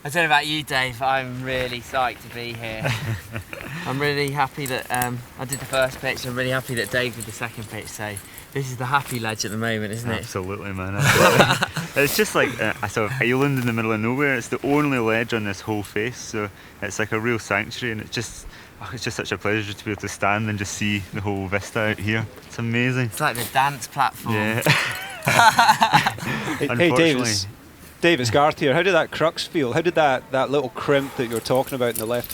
I don't know about you, Dave, I'm really psyched to be here. I'm really happy that I did the first pitch. I'm really happy that Dave did the second pitch, so this is the happy ledge at the moment, isn't it? Absolutely, man. Absolutely. It's just like a sort of island in the middle of nowhere. It's the only ledge on this whole face, so it's like a real sanctuary, and it's just such a pleasure to be able to stand and just see the whole vista out here. It's amazing. It's like the dance platform. Yeah. Hey, Dave, it's Garth here. How did that crux feel? How did that little crimp that you were talking about in the left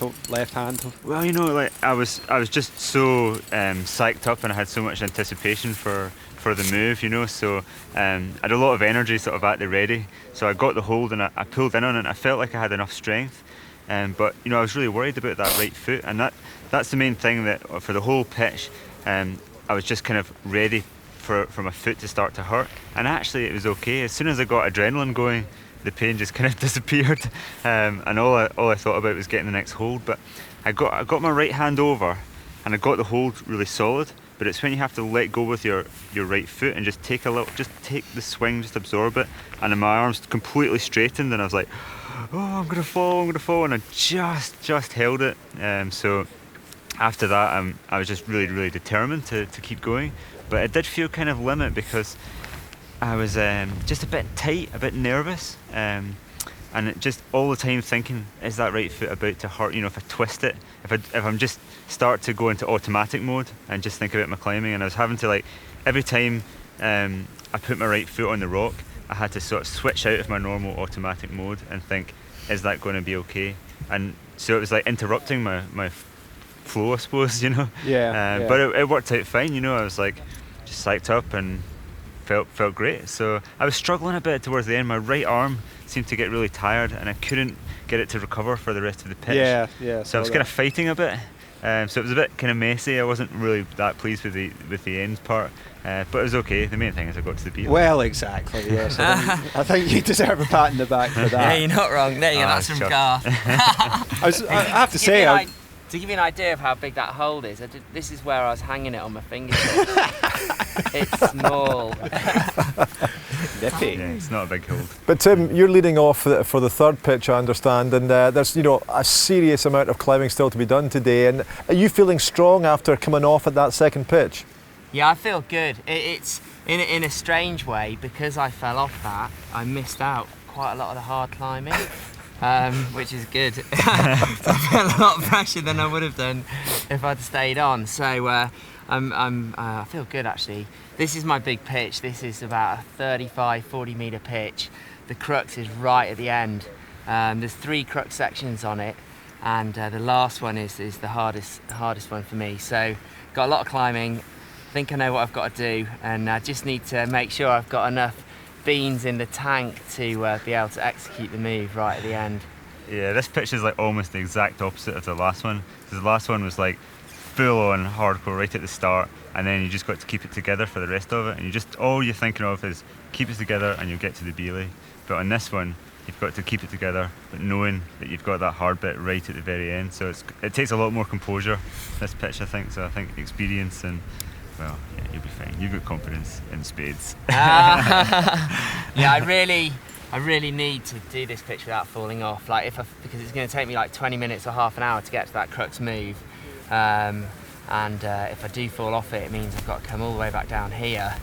hand? Well, you know, like I was just so psyched up, and I had so much anticipation for the move, you know. So I had a lot of energy sort of at the ready. So I got the hold and I pulled in on it. And I felt like I had enough strength. But you know, I was really worried about that right foot, and that's the main thing that for the whole pitch. I was just kind of ready for my foot to start to hurt, and actually it was okay. As soon as I got adrenaline going, the pain just kind of disappeared, and all I thought about was getting the next hold. But I got my right hand over, and I got the hold really solid. But it's when you have to let go with your right foot and just take the swing, just absorb it. And then my arms completely straightened, and I was like, oh, I'm gonna fall, and I just held it. So after that, I was just really determined to keep going. But it did feel kind of limit because I was just a bit tight, a bit nervous, and it just all the time thinking, is that right foot about to hurt? You know, if I twist it, if I'm just start to go into automatic mode and just think about my climbing, and I was having to, like, every time I put my right foot on the rock, I had to sort of switch out of my normal automatic mode and think, is that going to be okay? And so it was like interrupting my flow, I suppose, you know. Yeah. But it worked out fine, you know. I was like just psyched up and felt great. So I was struggling a bit towards the end. My right arm seemed to get really tired, and I couldn't get it to recover for the rest of the pitch. Yeah. So I was kind of fighting a bit. So it was a bit kind of messy. I wasn't really that pleased with the end part, but it was okay. The main thing is I got to the beat. Well, exactly. Yes. I think you deserve a pat in the back for that. Yeah, you're not wrong. There you go. That's from Garth. I have to say, to give you an idea of how big that hold is, this is where I was hanging it on my fingertips. It's small. Nippy. Yeah, it's not a big hold. But Tim, you're leading off for the third pitch, I understand, and there's, you know, a serious amount of climbing still to be done today. And are you feeling strong after coming off at that second pitch? Yeah, I feel good. It's in a strange way, because I fell off that, I missed out quite a lot of the hard climbing. Which is good. I felt a lot of pressure than I would have done if I'd stayed on. So I feel good, actually. This is my big pitch. This is about a 35-40 metre pitch. The crux is right at the end. There's 3 crux sections on it, and the last one is the hardest one for me. So got a lot of climbing. I think I know what I've got to do, and I just need to make sure I've got enough beans in the tank to be able to execute the move right at the end. Yeah, this pitch is like almost the exact opposite of the last one, because the last one was like full on hardcore right at the start, and then you just got to keep it together for the rest of it, and all you're thinking of is keep it together and you'll get to the belay. But on this one, you've got to keep it together, but knowing that you've got that hard bit right at the very end. So it takes a lot more composure, this pitch, I think. So I think experience and, well, yeah, you'll be fine. You've got confidence in spades. Yeah, I really need to do this pitch without falling off. Like because it's going to take me like 20 minutes or half an hour to get to that crux move. And if I do fall off it means I've got to come all the way back down here.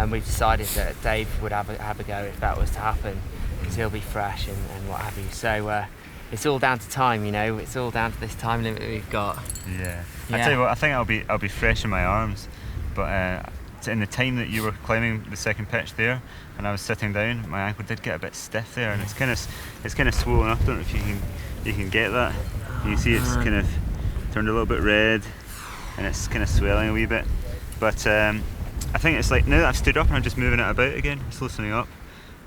We've decided that Dave would have a go if that was to happen, because he'll be fresh and what have you. So it's all down to time, you know. It's all down to this time limit that we've got. Yeah. I tell you what, I think I'll be fresh in my arms. But in the time that you were climbing the second pitch there, and I was sitting down, my ankle did get a bit stiff there, and it's kind of swollen up. I don't know if you can get that. You can see it's kind of turned a little bit red, and it's kind of swelling a wee bit. But I think it's like now that I've stood up and I'm just moving it about again, it's loosening up.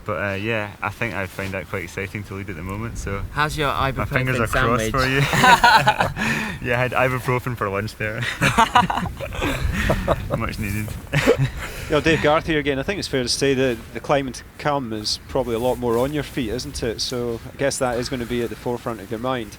But yeah, I think I find that quite exciting to lead at the moment. So how's your ibuprofen my fingers are sandwich? crossed for you. Yeah, I had ibuprofen for lunch there. Much needed. You know, Dave, Garth here again. I think it's fair to say that the climbing to come is probably a lot more on your feet, isn't it? So I guess that is going to be at the forefront of your mind.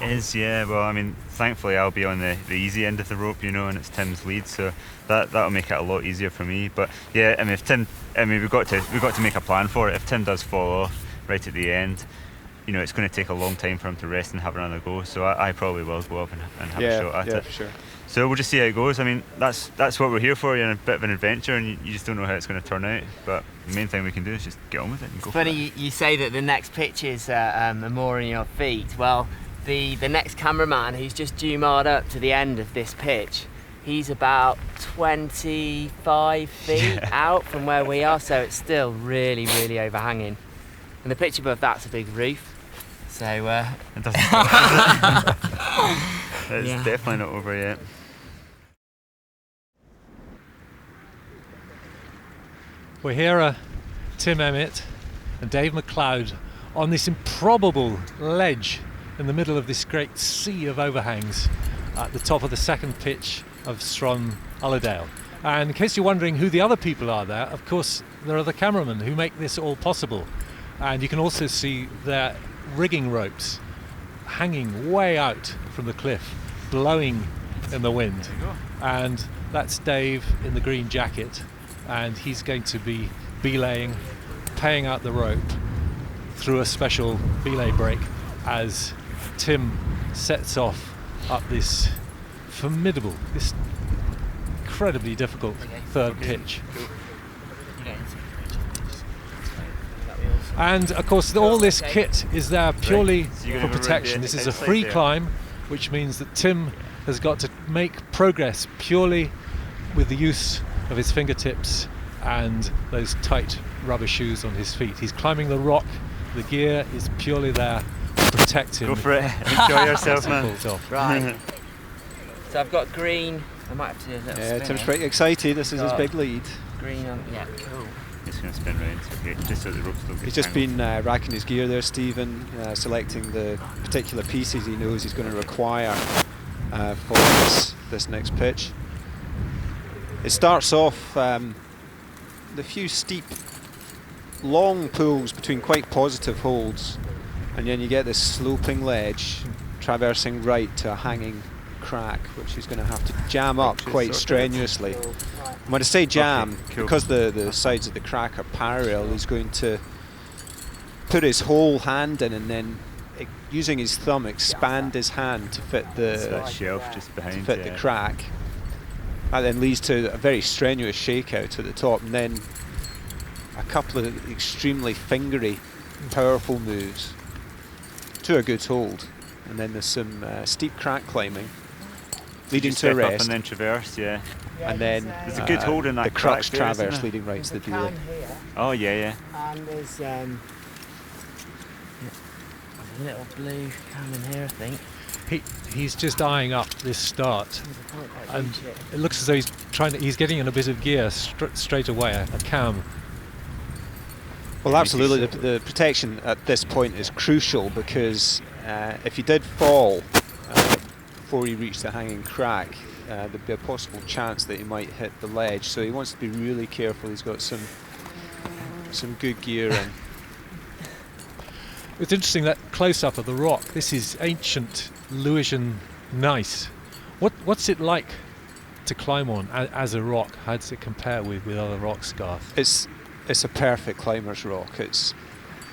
It is, yeah. Well, I mean, thankfully I'll be on the easy end of the rope, you know, and it's Tim's lead, so that'll make it a lot easier for me. But yeah, I mean, we've got to make a plan for it. If Tim does fall off right at the end, you know, it's going to take a long time for him to rest and have another go. So I probably will go up and have a shot at it. For sure. So we'll just see how it goes. I mean, that's what we're here for, a bit of an adventure, and you just don't know how it's going to turn out. But the main thing we can do is just get on with it and go for it. Funny you say that the next pitch is more on your feet. Well, the next cameraman who's just due-marred up to the end of this pitch, he's about 25 feet out from where we are, so it's still really, really overhanging. And the pitch above that's a big roof. So it doesn't stop, does it? It's definitely not over yet. We're here, Tim Emmett and Dave MacLeod, on this improbable ledge in the middle of this great sea of overhangs at the top of the second pitch of Sron Uladail. And in case you're wondering who the other people are there, of course there are the cameramen who make this all possible. And you can also see their rigging ropes hanging way out from the cliff, blowing in the wind. And that's Dave in the green jacket, and he's going to be belaying, paying out the rope through a special belay break as Tim sets off up this formidable, this incredibly difficult third pitch. And of course all this kit is there purely for protection. This is a free climb, which means that Tim has got to make progress purely with the use of his fingertips and those tight rubber shoes on his feet. He's climbing the rock. The gear is purely there to protect him. Go for it. Enjoy yourself, man. Right. So I've got green. I might have to do a little spin. Tim's pretty excited. This is his big lead. Green on. Yeah, cool. It's going to spin round, okay, just so the ropes don't get He's just been racking his gear there, Stephen, selecting the particular pieces he knows he's going to require for this next pitch. It starts off the few steep, long pulls between quite positive holds, and then you get this sloping ledge traversing right to a hanging crack, which he's going to have to jam up quite strenuously. When I say jam, because the sides of the crack are parallel, he's going to put his whole hand in and then, using his thumb, expand his hand to fit the shelf just behind, the crack. That then leads to a very strenuous shakeout at the top, and then a couple of extremely fingery, powerful moves to a good hold, and then there's some steep crack climbing leading to a rest, up and then traverse, and then there's a good hold in that the crux crack there, traverse leading right to the belay. Oh yeah. And there's a little blue cam in here, I think. He's just eyeing up this start, and it looks as though he's getting in a bit of gear straight away, a cam. Well, absolutely, the protection at this point is crucial, because if he did fall before he reached the hanging crack, there'd be a possible chance that he might hit the ledge, so he wants to be really careful. He's got some good gear in. It's interesting, that close-up of the rock. This is ancient Lewisian gneiss. What's it like to climb on as a rock? How does it compare with other rocks, Garth? It's a perfect climber's rock. It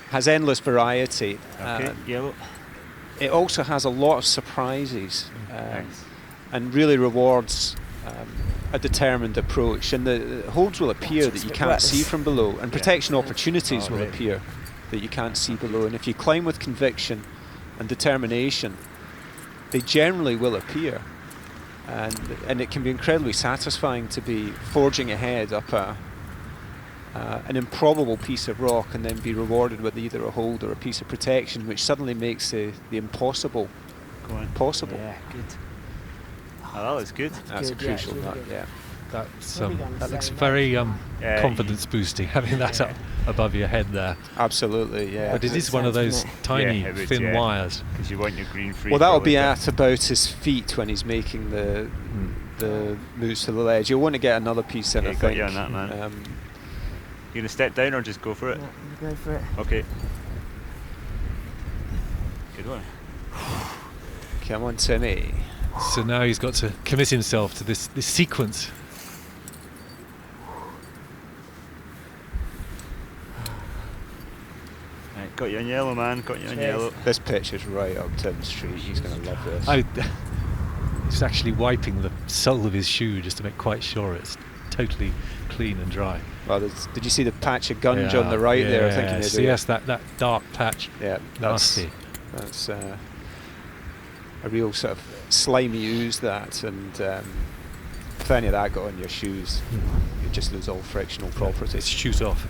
has endless variety. Yellow. It also has a lot of surprises, Nice. and really rewards a determined approach. And the holds will appear that you can't see from below, and protection opportunities will appear that you can't see below. And if you climb with conviction and determination, they generally will appear. And it can be incredibly satisfying to be forging ahead up an improbable piece of rock, and then be rewarded with either a hold or a piece of protection, which suddenly makes the impossible possible. Yeah, good. Oh, that was good. That's good, a crucial yeah, nut, really yeah. That looks very confidence boosting, having that up above your head there. Absolutely, yeah. But it is one of those tiny, it would, thin wires. Because you want your green free. Well, that'll be at about his feet when he's making the moves to the ledge. You'll want to get another piece in, I got think. you on that, man. You gonna step down or just go for it? Go for it. Okay. Good one. Come on, Timmy. So now he's got to commit himself to this sequence. Right, Got you on yellow, man. Got you on yellow. This pitch is right up Tim's street. He's going to love this. He's actually wiping the sole of his shoe just to make quite sure it's totally clean and dry. Well, did you see the patch of gunge on the right there? I think so yes, that dark patch. Yeah, nasty. That's a real sort of slimy ooze, that, and if any of that got on your shoes, you just lose all frictional properties. It's shoot off.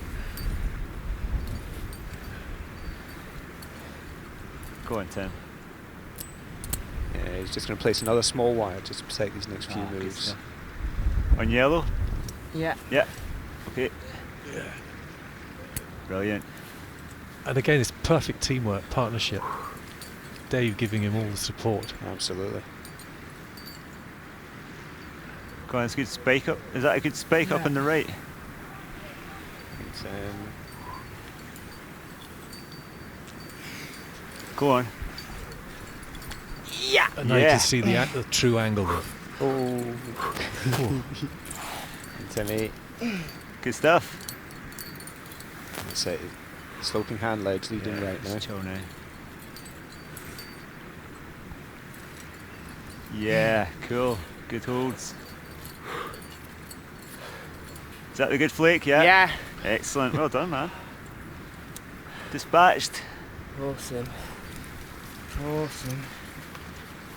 Go on, Tim. Yeah, he's just going to place another small wire just to protect these next few Good moves. stuff. On yellow? Yeah. Yeah. Okay. Yeah. Brilliant. And again, it's perfect teamwork, partnership. Dave giving him all the support. Absolutely. Go on, it's a good spike up. Is that a good spike up on the right? It's, Go on. Yeah. And now you can see the true angle of. Oh. Timmy. Good stuff. That's it. Sloping hand ledge leading right now. Chill now. Yeah, cool. Good holds. Is that the good flake? Yeah? Yeah. Excellent. Well done, man. Dispatched. Awesome. Awesome.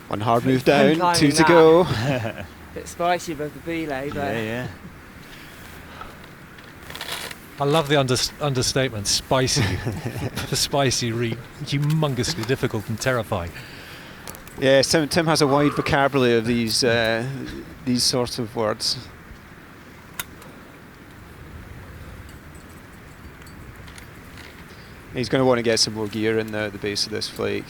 One hard move down, climbing 2 to that. go. Bit spicy above the belay, but Yeah. I love the understatement, spicy. The spicy read, humongously difficult and terrifying. Yes, Tim has a wide vocabulary of these sorts of words. He's going to want to get some more gear in the base of this flake.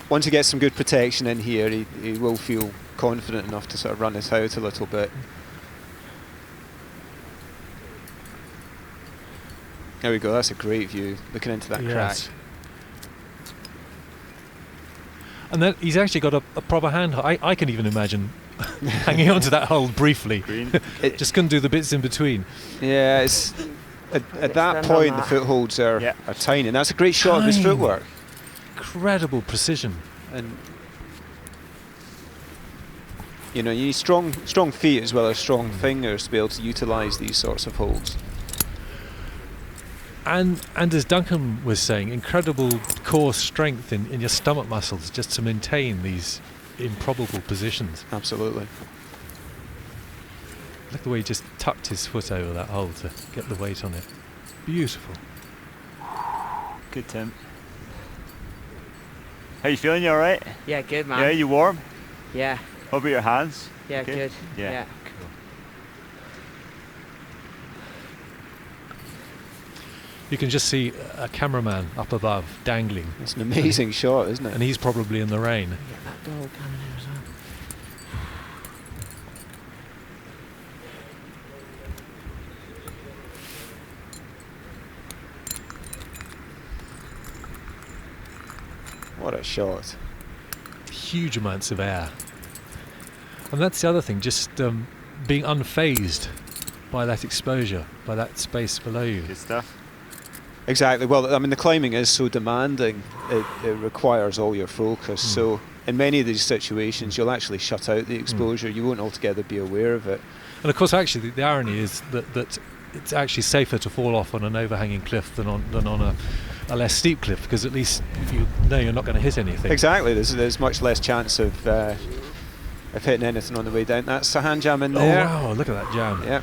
Once he gets some good protection in here, he will feel confident enough to sort of run it out a little bit. There we go, that's a great view, looking into that crack. And then he's actually got a proper hand. I can even imagine hanging on to that hold briefly. Just couldn't do the bits in between. Yeah, it's at that point the footholds are tiny, and that's a great shot of his footwork. Incredible precision. And you know, you need strong feet as well as strong fingers to be able to utilise these sorts of holds. And as Duncan was saying, incredible core strength in your stomach muscles just to maintain these improbable positions. Absolutely. Look at the way he just tucked his foot over that hole to get the weight on it. Beautiful. Good, Tim. How you feeling? You all right? yeah, good man. Yeah, you warm? Yeah, What about your hands? yeah, Okay. good. Yeah. Cool. You can just see a cameraman up above dangling, It's an amazing shot, isn't it? and he's probably in the rain. Get that ball coming in as well. What a shot. Huge amounts of air. And that's the other thing, just being unfazed by that exposure, by that space below you. Good stuff. Exactly. Well, I mean, the climbing is so demanding, it requires all your focus. So in many of these situations, you'll actually shut out the exposure. You won't altogether be aware of it. And of course, actually, the irony is that it's actually safer to fall off on an overhanging cliff than on a less steep cliff, because at least you know you're not going to hit anything. Exactly. There's much less chance of hitting anything on the way down. That's a hand jam in there. Oh wow, look at that jam. Yeah.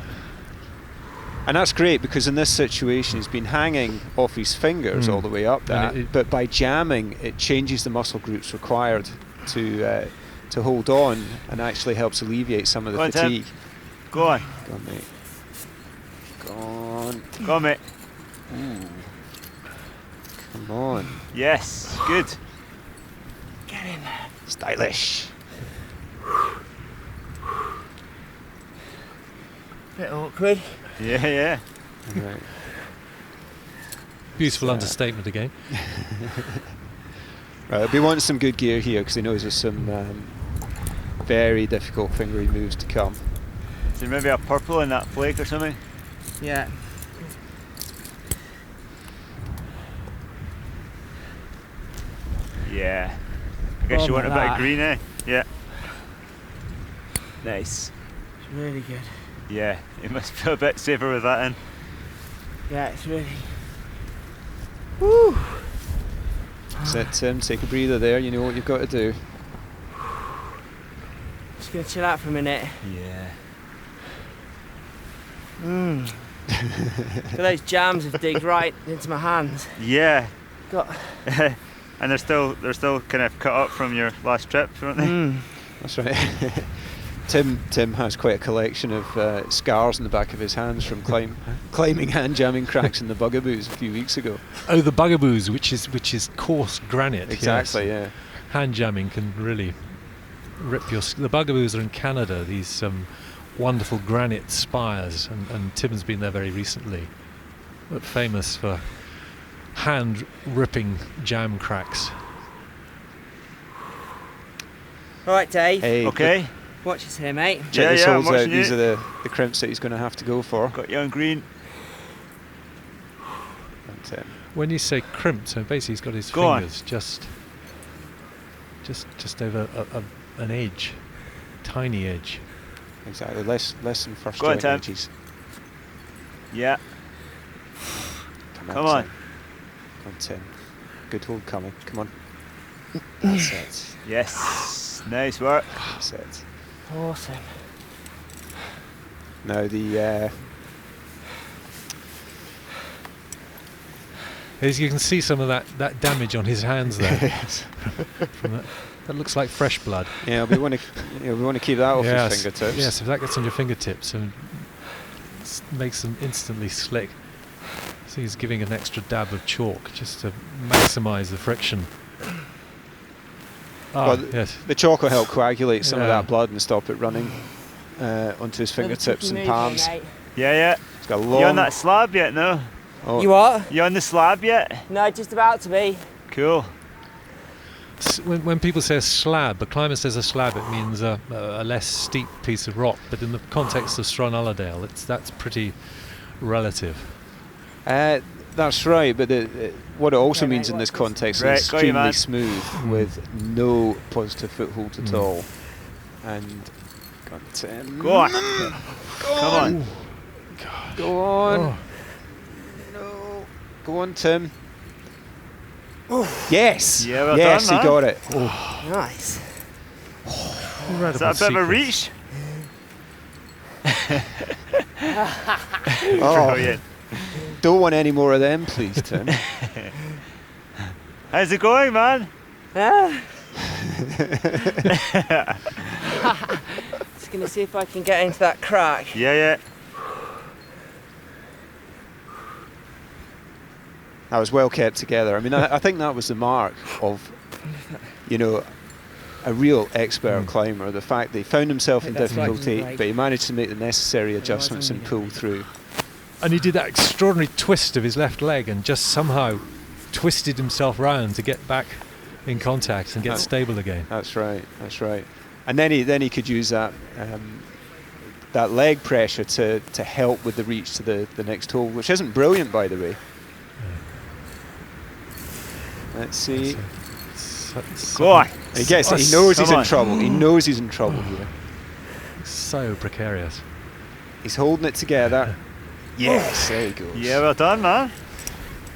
And that's great, because in this situation he's been hanging off his fingers all the way up that, but by jamming it changes the muscle groups required to hold on, and actually helps alleviate some of the fatigue. Go on. Go on, mate. Go on. Go on, mate. Ooh. Come on. Yes. Good. Get in there. Stylish. Bit awkward. Yeah. Right. Beautiful understatement again. Right, I'll be wanting some good gear here, because he knows there's some very difficult fingery moves to come. So maybe a purple in that flake or something? Yeah. Yeah. I guess you want a bit that. of green, eh? Yeah. Nice. It's really good. Yeah, it must feel a bit safer with that in. Yeah, it's really. Woo! Sit, Tim, take a breather there, you know what you've got to do. Just gonna chill out for a minute. Yeah. So those jams have digged right into my hands. Yeah. Got. And they're still kind of cut up from your last trip, aren't they? That's right. Tim has quite a collection of scars in the back of his hands from climbing hand jamming cracks in the Bugaboos a few weeks ago. Oh, the Bugaboos, which is coarse granite. Exactly, yes. yeah. Hand jamming can really rip your. The Bugaboos are in Canada. These wonderful granite spires, and Tim's been there very recently. But famous for hand ripping jam cracks. All right, Dave. Hey, Okay. Watch us here, mate. check Yeah, the yeah, I'm soles out. watching These you. are the crimps that he's going to have to go for. Got you on green. And, When you say crimped, so basically he's got his Go on. fingers just over an edge, tiny edge. exactly, less than first Go on, joint Tim. edges. Yeah. Come on. Tim. Come on, Tim. Good hold coming. Come on. That's it. Yes. Nice work. That's it. Awesome. Now the As you can see some of that damage on his hands there. From that looks like fresh blood. yeah, we want to keep that off his fingertips. Yes, if that gets on your fingertips and makes them instantly slick. So he's giving an extra dab of chalk just to maximise the friction. Ah, Well, yes. The chalk will help coagulate some of Yeah. that blood and stop it running onto his fingertips and palms. Yeah, yeah. It's got a You on long. that slab yet? No. Oh, You what? You on the slab yet? No, just about to be. Cool. When people say a slab, a climber says a slab, it means a less steep piece of rock. But in the context of Sron Uladail, that's pretty relative. That's right, but what it also Okay, means mate, in this watch context Right, is got you, extremely man. smooth with no positive foothold at all. And got Tim. Go on. Come on. Go on. Oh. No. Go on, Tim. Yes. Yeah, well yes, done, he man. got it. Nice. Is that a bit of a reach? Oh, Brilliant. don't want any more of them, please, Tim. How's it going, man? Just gonna see if I can get into that crack. Yeah, yeah. That was well kept together. I mean, I think that was the mark of, a real expert climber. The fact that he found himself in That's right, difficulty, right. but he managed to make the necessary adjustments and pull through. And he did that extraordinary twist of his left leg and just somehow twisted himself round to get back in contact and get stable again. That's right. That's right. And then he could use that that leg pressure to help with the reach to the next hole, which isn't brilliant, by the way. Let's see. Go on. He gets it. He knows he's Come in on. trouble. He knows he's in trouble here. So precarious. He's holding it together. Yes, there he goes. Yeah, well done, man.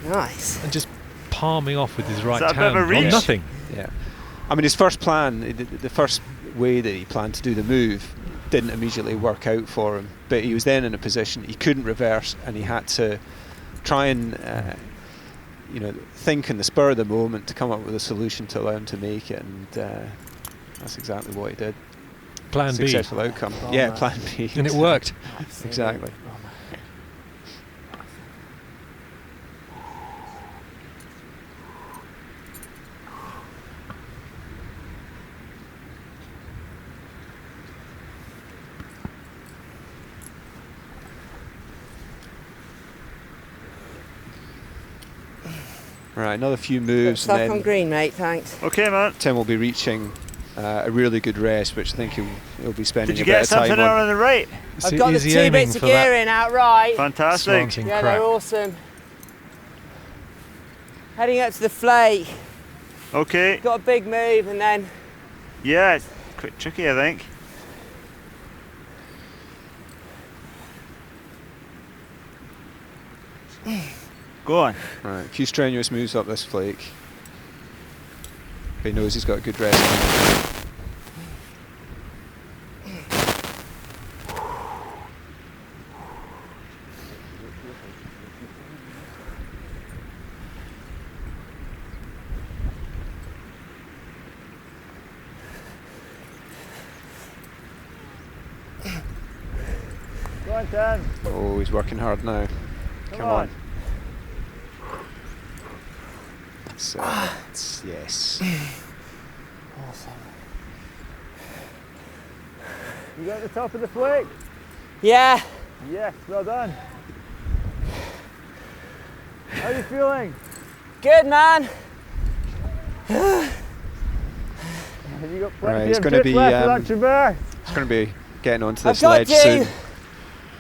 Nice. And just palming off with his right that a bit of hand a on reach? nothing. Yeah. I mean, his first plan, the first way that he planned to do the move didn't immediately work out for him. But he was then in a position he couldn't reverse, and he had to try and think in the spur of the moment to come up with a solution to allow him to make it, and that's exactly what he did. Plan B. Successful outcome. Yeah, plan B. And it worked. Exactly. Right, another few moves, Stuck and on then green, mate. Thanks. Okay, man. Tim will be reaching a really good rest, which I think he'll be spending Did you a bit get of time something on. out on the right? I've got the Is he 2 aiming bits of for gear that in outright. Fantastic. slanting Yeah, crack? they're awesome. Heading up to the flake. Okay. Got a big move and then... Yeah, it's quite tricky, I think. Go on. Right, a few strenuous moves up this flake. But he knows he's got a good rest. Go on, Tim. Oh, he's working hard now. Come on. Yes. Awesome. You got the top of the flake? Yeah. Yes, well done. How are you feeling? Good, man. Have you got Right, plenty he's of gonna grip be, left for that traverse? He's going to be getting onto I've this got ledge to. soon.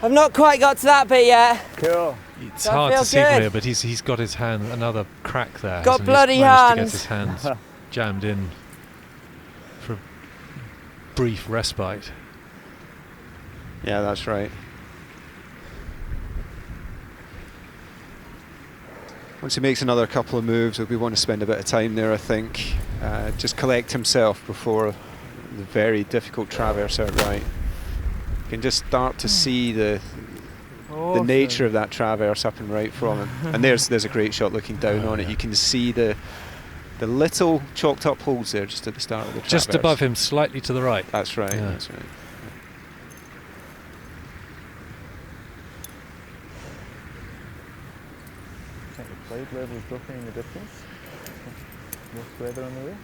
I've not quite got to that bit yet. Cool. It's That hard to feels see from good. here, but he's got his hand, another crack there. Got hasn't he? bloody He's managed hands. to get his hands jammed in for a brief respite. Yeah, that's right. Once he makes another couple of moves, we want to spend a bit of time there, I think. Just collect himself before the very difficult traverse out right. You can just start to see the nature of that traverse up and right from him. And there's a great shot looking down on it. You can see the little chalked up holes there just at the start of the traverse. Just above him, slightly to the right. That's right, Yeah. that's right. I think the cloud level is dropping in the distance. More weather on the way.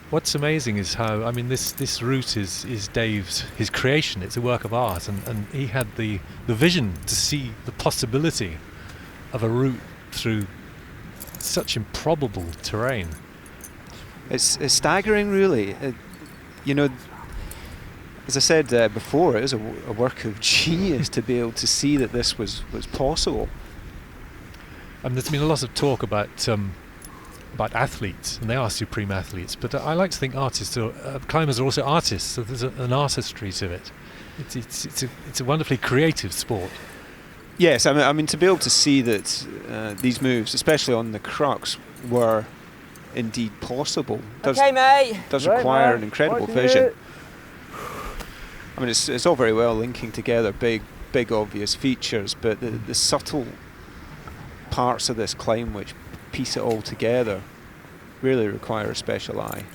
What's amazing is how, I mean, this route is Dave's, his creation. It's a work of art, and he had the vision to see the possibility of a route through such improbable terrain. It's staggering, really. You know, as I said before, it is a work of genius to be able to see that this was possible. And there's been a lot of talk about athletes, and they are supreme athletes. But I like to think artists, climbers are also artists. So there's an artistry to it. It's a wonderfully creative sport. Yes, I mean to be able to see that these moves, especially on the crux, were indeed possible. Does require man. an incredible Watching vision. it. I mean, it's all very well linking together big obvious features, but the subtle parts of this climb which piece it all together really require a special eye.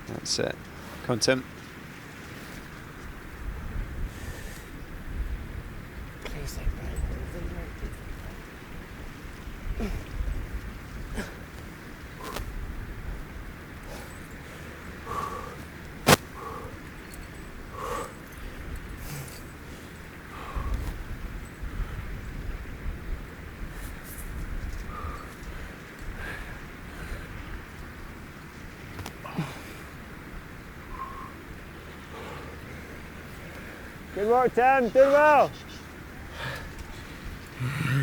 That's it. Come on, Tim. Please don't break. Good work, Tim. Doing well.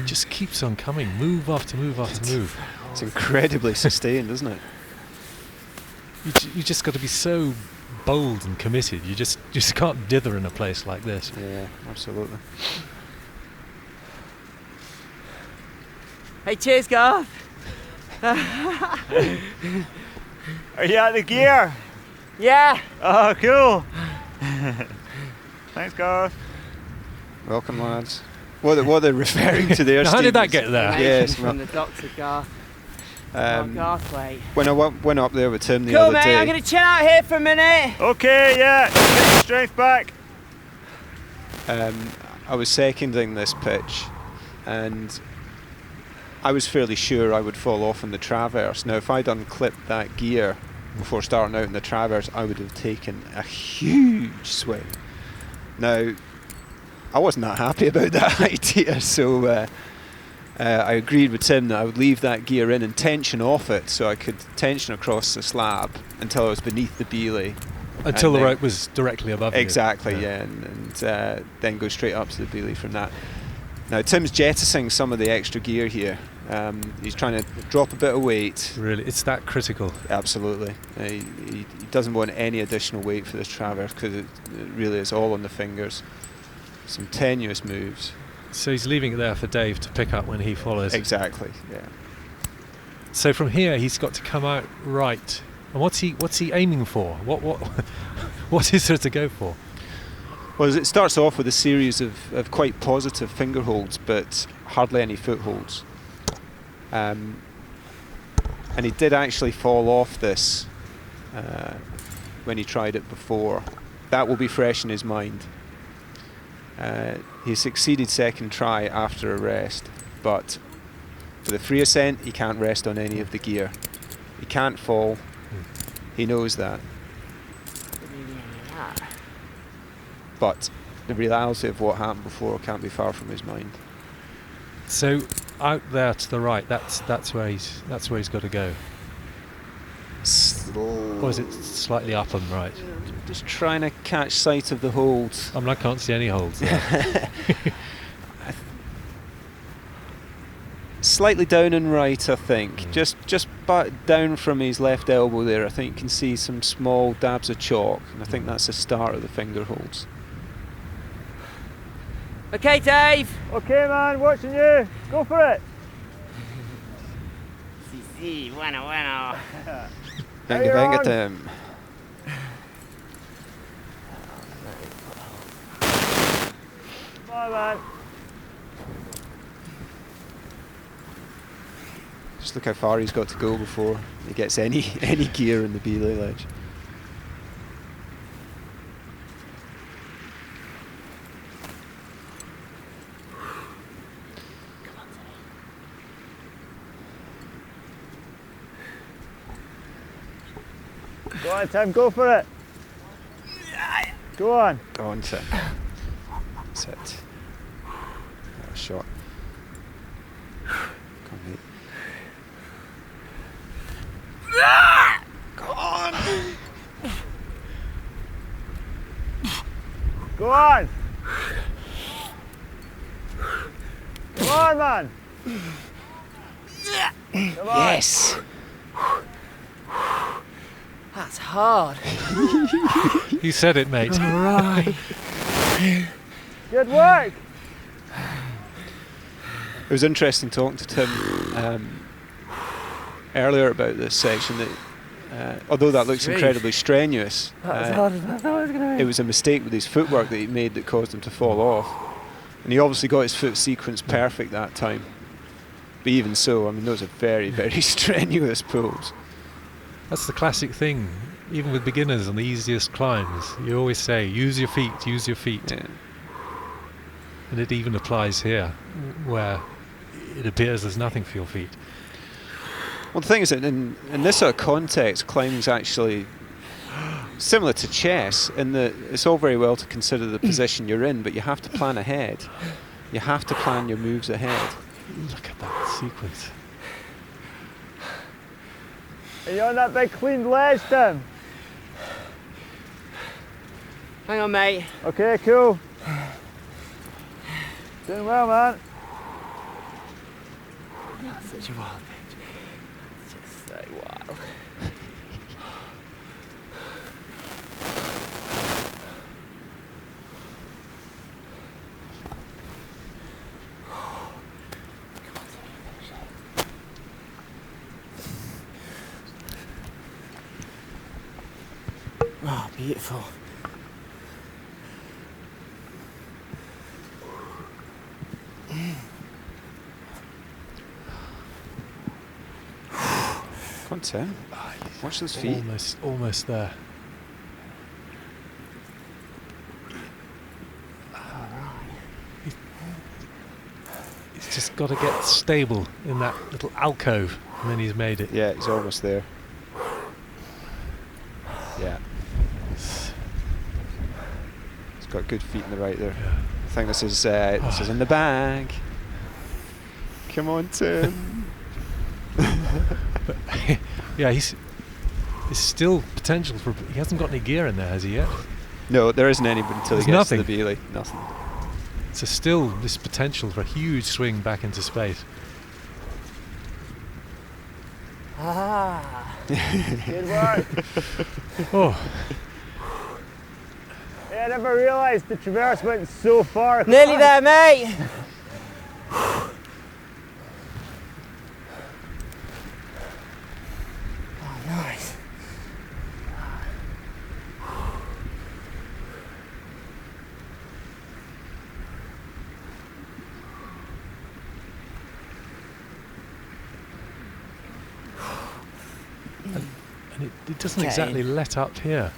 Just keeps on coming, move after move after move. It's incredibly sustained, isn't it? You just got to be so bold and committed. You just can't dither in a place like this. Yeah, absolutely. Hey, cheers, Garth. Are you out of the gear? Yeah. Oh, cool. Thanks, Garth. Welcome, lads. What they're referring to there, Now, how did Steve, that is- get there? Yes, From the Dr. Garth. Um, Garthwaite. when I went up there with Tim the Cool, other mate. day, I'm gonna chill out here for a minute. Okay, yeah. Get your strength back. I was seconding this pitch, and I was fairly sure I would fall off in the traverse. Now, if I'd unclipped that gear before starting out in the traverse, I would have taken a huge swing. Now, I wasn't that happy about that idea, so I agreed with Tim that I would leave that gear in and tension off it so I could tension across the slab until I was beneath the beelie. Until the then- rope was directly above you. Exactly, yeah, and then go straight up to the beelie from that. Now Tim's jettisoning some of the extra gear here. He's trying to drop a bit of weight. Really, it's that critical. Absolutely. He doesn't want any additional weight for this traverse because it really is all on the fingers. Some tenuous moves. So he's leaving it there for Dave to pick up when he follows. Exactly, yeah. So from here he's got to come out right. And what's he aiming for? What is there to go for? Well, it starts off with a series of quite positive finger holds, but hardly any footholds. And he did actually fall off this when he tried it before. That will be fresh in his mind. He succeeded second try after a rest, but for the free ascent he can't rest on any of the gear. He can't fall. He knows that. But the reality of what happened before can't be far from his mind. So out there to the right, that's where he's got to go. Or is it slightly up and right? Just trying to catch sight of the holds. I mean, I can't see any holes there. Slightly down and right, I think. Just down from his left elbow there, I think you can see some small dabs of chalk, and I think that's the start of the finger holds. Okay, Dave. Okay, man, watching you. Go for it. Sí, bueno. Venga, venga, Tim. Bye, man. Just look how far he's got to go before he gets any gear in the belay ledge. Go on, Tim, go for it. Go on. Go on, Tim. That's it. That shot. Come on, mate. Go on! Go on. Come on, man. Come on. Yes! That's hard. You said it, mate. Right. Good work. It was interesting talking to Tim earlier about this section. That although that looks incredibly strenuous, That was harder than I thought it was going to be. it was a mistake with his footwork that he made that caused him to fall off. And he obviously got his foot sequence perfect that time. But even so, I mean, those are very, very strenuous pulls. That's the classic thing, even with beginners on the easiest climbs. You always say, use your feet, use your feet. Yeah. And it even applies here, where it appears there's nothing for your feet. Well, the thing is that in this sort of context, climbing's actually similar to chess in that it's all very well to consider the position you're in, but you have to plan ahead. You have to plan your moves ahead. Look at that sequence. Are you on that big clean ledge, Tim? Hang on, mate. Okay, cool. Doing well, man. That's such a wild pitch. It's just so wild. Oh, beautiful. Come on, Tim. Watch those feet. Almost there. He's just got to get stable in that little alcove, and then he's made it. Yeah, he's almost there. Yeah. He's got good feet in the right there. I think this is in the bag. Come on, Tim. Yeah, he's still potential for. He hasn't got any gear in there, has he yet? No, there isn't any until he gets to the Beeley. Nothing. So still this potential for a huge swing back into space. Ah. Good work. Oh, Hey, I never realised the traverse went so far. Nearly there, mate. Oh, nice. and it doesn't exactly let up here.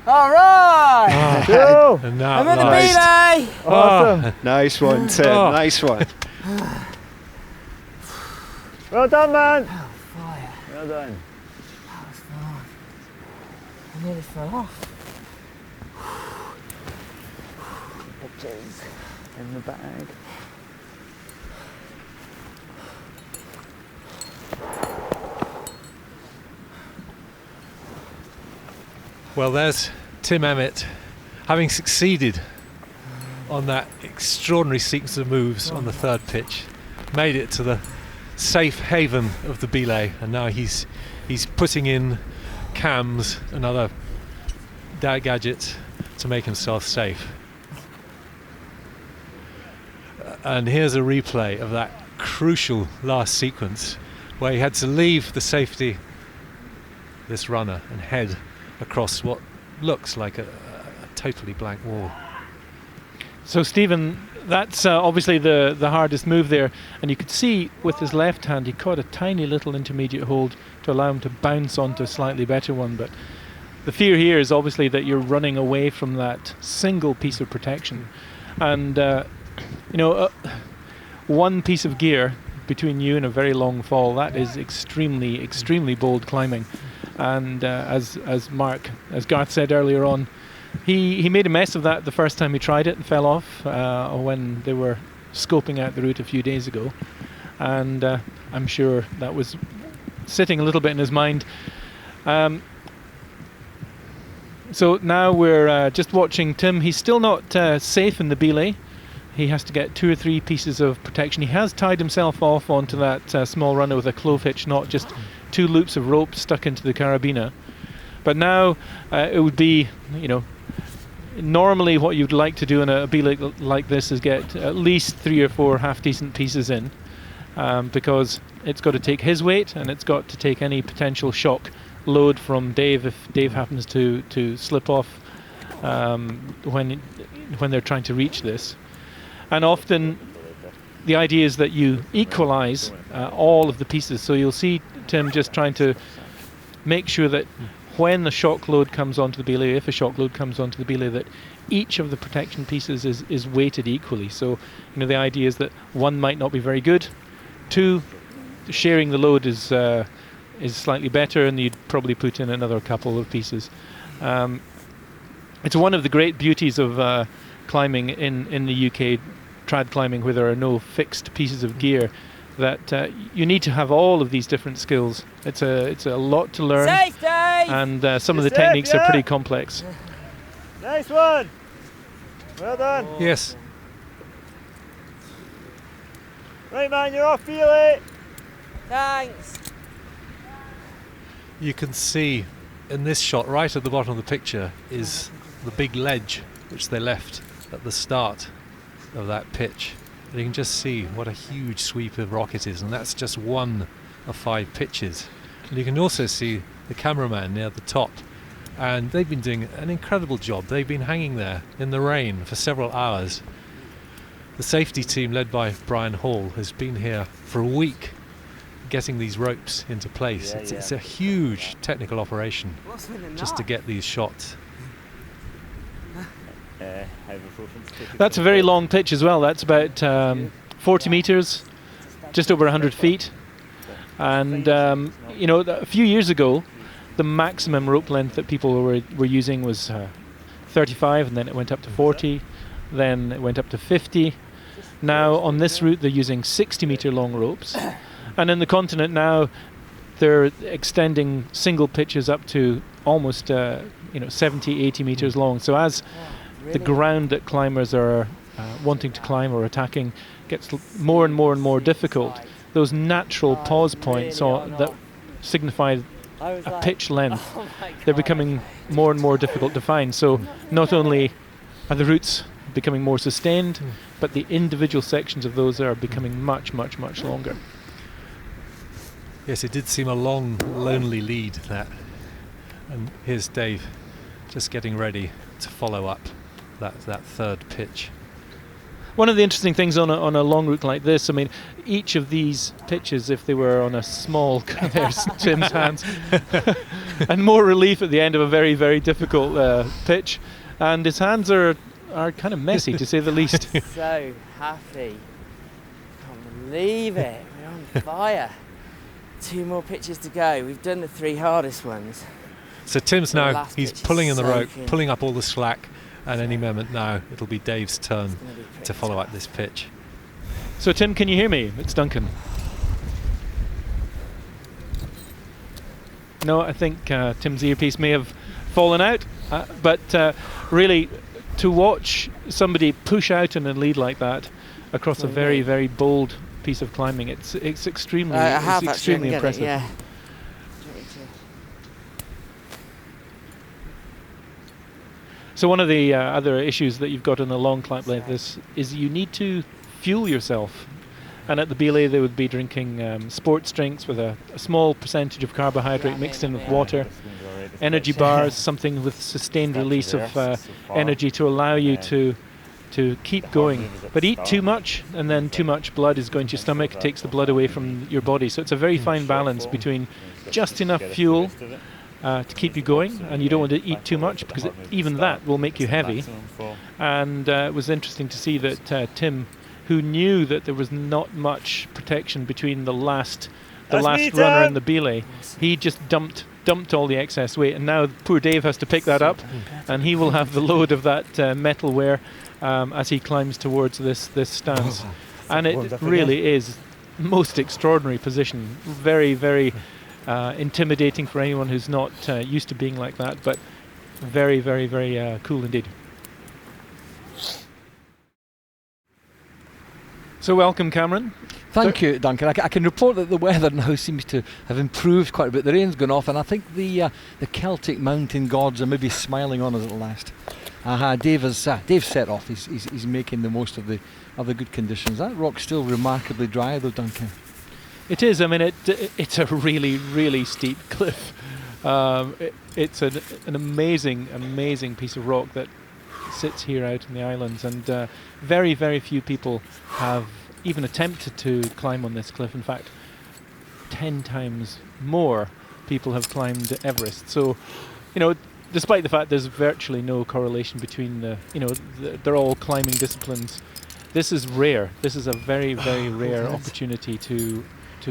All right. Go. And now I'm in the lies. belay. Awesome. Nice one, Tim. Oh. Nice one. Well done, man. Oh, fire. Well done. That was fun. I nearly fell off. Pictures in the bag. Well, there's Tim Emmett, having succeeded on that extraordinary sequence of moves on the third pitch, made it to the safe haven of the belay, and now he's putting in cams and other gadgets to make himself safe. And here's a replay of that crucial last sequence where he had to leave the safety, this runner, and head across what looks like a totally blank wall. So Stephen, that's obviously the hardest move there, and you could see with his left hand he caught a tiny little intermediate hold to allow him to bounce onto a slightly better one, but the fear here is obviously that you're running away from that single piece of protection, and one piece of gear between you and a very long fall, that is extremely bold climbing. And as Garth said earlier on, he made a mess of that the first time he tried it and fell off when they were scoping out the route a few days ago, and I'm sure that was sitting a little bit in his mind. So now we're just watching Tim. He's still not safe in the belay. He has to get 2 or 3 pieces of protection. He has tied himself off onto that small runner with a clove hitch, not just 2 loops of rope stuck into the carabiner. But now it would be, normally what you'd like to do in a belay like this is get at least 3 or 4 half-decent pieces in, because it's got to take his weight and it's got to take any potential shock load from Dave if Dave happens to slip off when they're trying to reach this. And often the idea is that you equalize all of the pieces. So you'll see Tim just trying to make sure that when the shock load comes onto the belay, if a shock load comes onto the belay, that each of the protection pieces is weighted equally. So the idea is that 1 might not be very good, 2, sharing the load is slightly better, and you'd probably put in another couple of pieces. It's one of the great beauties of climbing in the UK, trad climbing, where there are no fixed pieces of gear, that you need to have all of these different skills. It's a lot to learn, Safe, Dave! and some of the You're safe, techniques are yeah? pretty complex. Nice one. Well done. Yes, Right, man, you're off belay. Thanks. you can see in this shot right at the bottom of the picture is the big ledge which they left at the start of that pitch. And you can just see what a huge sweep of rock it is, and that's just one of 5 pitches. And you can also see the cameraman near the top, and they've been doing an incredible job. They've been hanging there in the rain for several hours. The safety team led by Brian Hall has been here for a week getting these ropes into place. It's a huge technical operation just to get these shots. That's a very long pitch as well. That's about 40 meters, just over 100 feet. And a few years ago, the maximum rope length that people were using was 35, and then it went up to 40, then it went up to 50, Now on this route they're using 60-metre long ropes, and in the continent now they're extending single pitches up to almost 70, 80 metres long. So as the ground that climbers are wanting to climb or attacking gets more and more difficult, those natural pause points that signify a pitch length, they're becoming more and more difficult to find. So not only are the routes becoming more sustained, but the individual sections of those are becoming much longer. Yes, it did seem a long, lonely lead, that. And here's Dave just getting ready to follow up that third pitch. One of the interesting things on a long route like this, I mean, each of these pitches, if they were on a small, there's Tim's hands, and more relief at the end of a very, very difficult pitch, and his hands are kind of messy, to say the least. So happy. Can't believe it. We're on fire. 2 more pitches to go. We've done the 3 hardest ones. So Tim's now, he's pulling in the rope, soaking. pulling up all the slack, and any moment now it'll be Dave's turn to follow up this pitch. So Tim, can you hear me? It's Duncan. No, I think Tim's earpiece may have fallen out, but really to watch somebody push out in a lead like that across a very, very bold piece of climbing, it's extremely impressive. Yeah. So one of the other issues that you've got in a long climb like this is you need to fuel yourself. And at the belay they would be drinking sports drinks with a small percentage of carbohydrate mixed in with water, energy bars, something with sustained release of energy to allow you to keep going. But eat too much, and then too much blood is going to your stomach, takes the blood away from your body. So it's a very fine balance between just enough fuel to keep you going, and you don't want to eat too much because even that will make you heavy. And it was interesting to see that Tim, who knew that there was not much protection between the last runner and the belay, he just dumped all the excess weight, and now poor Dave has to pick that up, and he will have the load of that metalware as he climbs towards this stance. And it really is most extraordinary position, very, very intimidating for anyone who's not used to being like that, but very, very, very cool indeed. So welcome, Cameron. Thank you, Duncan. I can report that the weather now seems to have improved quite a bit. The rain's gone off, and I think the Celtic mountain gods are maybe smiling on us at last. Dave's set off. He's making the most of the good conditions. That rock's still remarkably dry, though, Duncan. It is. I mean, it's a really, really steep cliff. It's an amazing piece of rock that sits here out in the islands, and very, very few people have even attempted to climb on this cliff. In fact, 10 times more people have climbed Everest. So, despite the fact there's virtually no correlation between they're all climbing disciplines, this is rare. This is a very, very rare opportunity to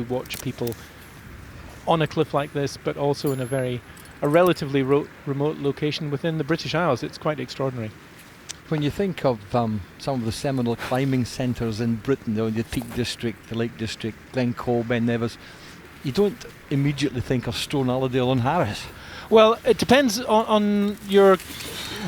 watch people on a cliff like this, but also in a relatively remote location within the British Isles. It's quite extraordinary. When you think of some of the seminal climbing centres in Britain, the Peak District, the Lake District, Glencoe, Ben Nevis, you don't immediately think of Sron Uladail and Harris. Well, it depends on your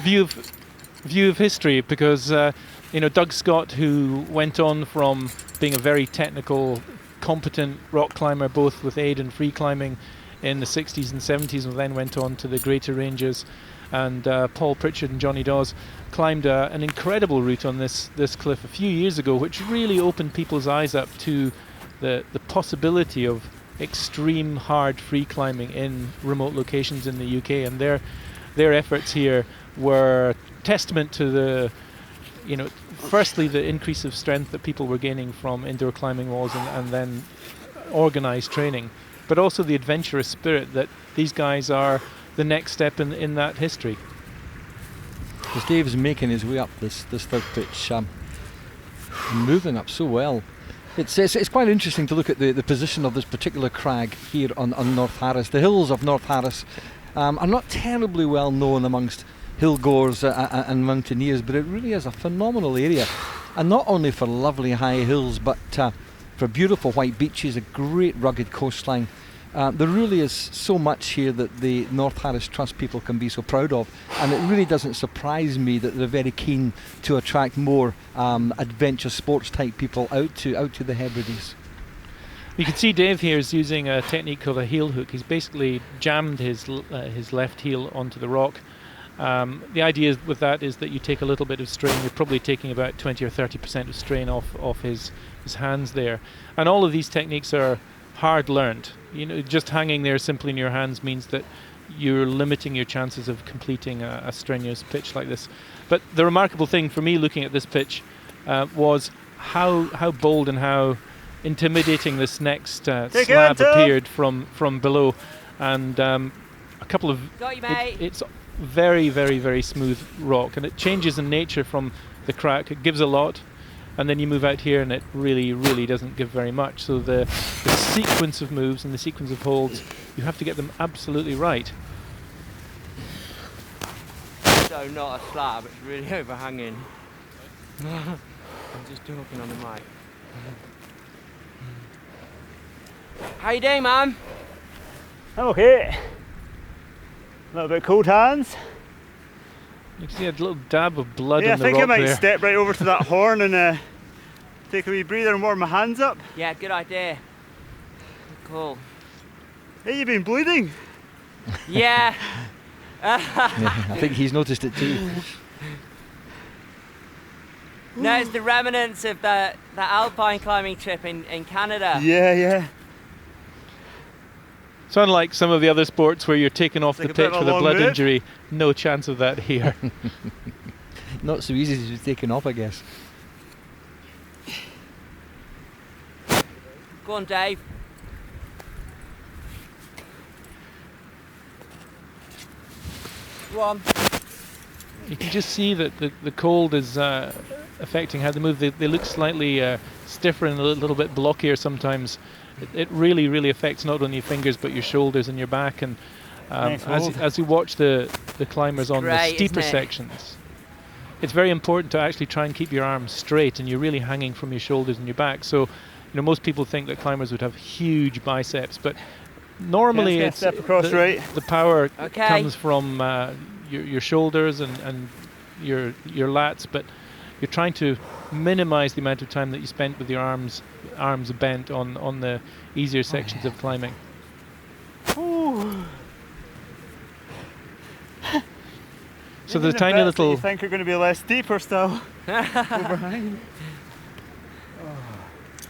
view of history, because Doug Scott, who went on from being a very technical, competent rock climber, both with aid and free climbing in the 60s and 70s, and then went on to the greater ranges, and Paul Pritchard and Johnny Dawes climbed an incredible route on this cliff a few years ago, which really opened people's eyes up to the possibility of extreme hard free climbing in remote locations in the UK, and their efforts here were testament to the firstly the increase of strength that people were gaining from indoor climbing walls and then organised training, but also the adventurous spirit that these guys are the next step in that history. As Dave's making his way up this third pitch, moving up so well. It's quite interesting to look at the position of this particular crag here on North Harris. The hills of North Harris are not terribly well known amongst hill goers and mountaineers, but it really is a phenomenal area. and not only for lovely high hills, but for beautiful white beaches, a great rugged coastline. There really is so much here that the North Harris Trust people can be so proud of, and it really doesn't surprise me that they're very keen to attract more adventure sports type people out to the Hebrides. You can see Dave here is using a technique called a heel hook. He's basically jammed his left heel onto the rock. The idea with that is that you take a little bit of strain. You're probably taking about 20 or 30% of strain off his hands there. And all of these techniques are hard learned. You know, just hanging there simply in your hands means that you're limiting your chances of completing a strenuous pitch like this. But the remarkable thing for me looking at this pitch was how bold and how intimidating this next slab appeared from below. And a couple of... Got you, mate. It's very, very, very smooth rock, and it changes in nature from the crack. It gives a lot, and then you move out here and it really, really doesn't give very much. So the sequence of moves and the sequence of holds, you have to get them absolutely right. So not a slab, it's really overhanging. I'm just talking on the mic. How you doing, man? I'm okay. A little bit cold hands. You can see a little dab of blood Yeah, in the I think rock I might there. step right over to that horn and take a wee breather and warm my hands up. Yeah, good idea. Cool. Hey, you've been bleeding. Yeah. Yeah, I think he's noticed it too. No, it's the remnants of the alpine climbing trip in Canada. Yeah. So unlike some of the other sports where you're taken off Like the a bit pitch of a with a long blood move. injury, no chance of that here. Not so easy to be taken off, I guess. Go on, Dave. Go on. You can just see that the cold is affecting how they move. They look slightly stiffer and a little bit blockier sometimes. It really, really affects not only your fingers but your shoulders and your back. And Nice hold. as you watch the climbers on the Great, steeper isn't it? sections, it's very important to actually try and keep your arms straight, and you're really hanging from your shoulders and your back. So, you know, most people think that climbers would have huge biceps, but normally Yeah, it's step across right. the power Okay. comes from your shoulders and your lats, but you're trying to minimize the amount of time that you spent with your arms bent on the easier sections of climbing. So the tiny little... You think are going to be less deeper still. Overhang.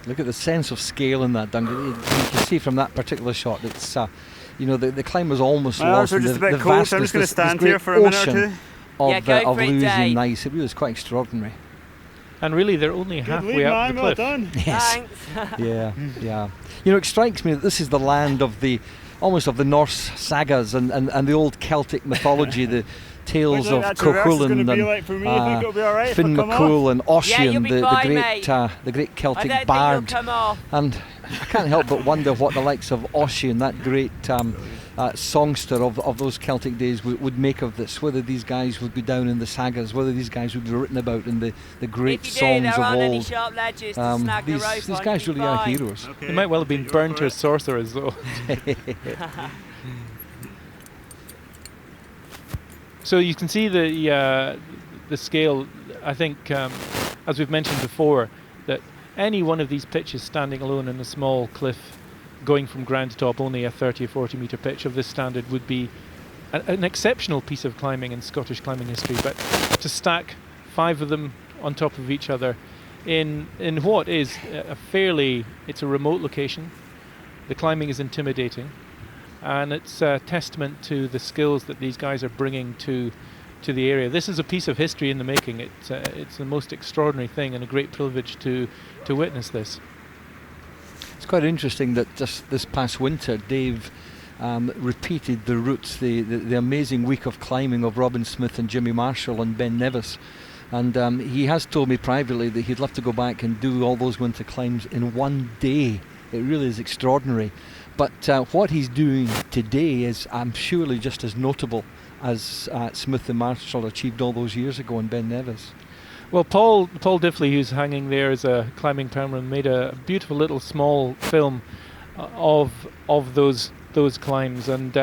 Look at the sense of scale in that, Duncan. You can see from that particular shot, it's you know, the climber's almost My arms lost are in just the a bit cold, so I'm vastness, just going to this stand great here for a minute or ocean two. Yeah, of, go of for it, Louisian Dave. ice. It really is quite extraordinary. And really, they're only Good halfway lead, up man. the Well cliff. done. Yes. Thanks. Yeah. You know, it strikes me that this is the land of the almost of the Norse sagas and the old Celtic mythology, the tales of Cuchulainn and Finn MacCool and Yeah, you'll Ossian, be the fine, great mate. the great I Celtic don't bard. think you'll come off. And I can't help but wonder what the likes of Ossian, that great songster of those Celtic days, would make of this. Whether these guys would go down in the sagas, whether these guys would be written about in the great If you do, songs there of aren't any old. sharp ledges to snag the rope These on, guys you'll really be are fine. heroes. Okay. They might well have been burnt as sorcerers, though. So you can see the scale. I think, as we've mentioned before, that any one of these pitches standing alone in a small cliff, going from ground to top, only a 30 or 40 metre pitch of this standard would be an exceptional piece of climbing in Scottish climbing history. But to stack 5 of them on top of each other in what is it's a remote location. The climbing is intimidating, and it's a testament to the skills that these guys are bringing to the area. This is a piece of history in the making. It's the most extraordinary thing and a great privilege to witness this. It's quite interesting that just this past winter, Dave repeated the routes, the amazing week of climbing of Robin Smith and Jimmy Marshall and Ben Nevis. And he has told me privately that he'd love to go back and do all those winter climbs in one day. It really is extraordinary. But what he's doing today is, I'm surely just as notable as Smith and Marshall achieved all those years ago, and Ben Nevis. Well, Paul Diffley, who's hanging there as a climbing cameraman, made a beautiful little small film of those climbs. And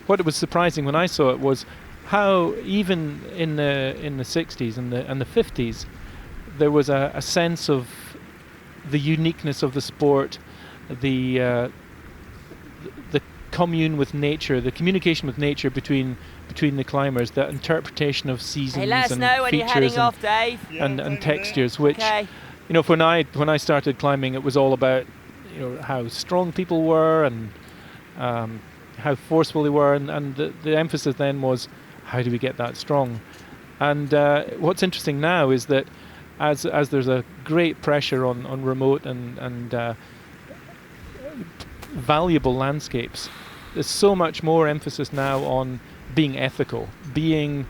what was surprising when I saw it was how even in the 60s and the 50s, there was a sense of the uniqueness of the sport, the commune with nature, the communication with nature between the climbers, that interpretation of seasons and features and textures, which when I started climbing, it was all about how strong people were and how forceful they were, and the emphasis then was how do we get that strong. And what's interesting now is that as there's a great pressure on remote and valuable landscapes, there's so much more emphasis now on being ethical, being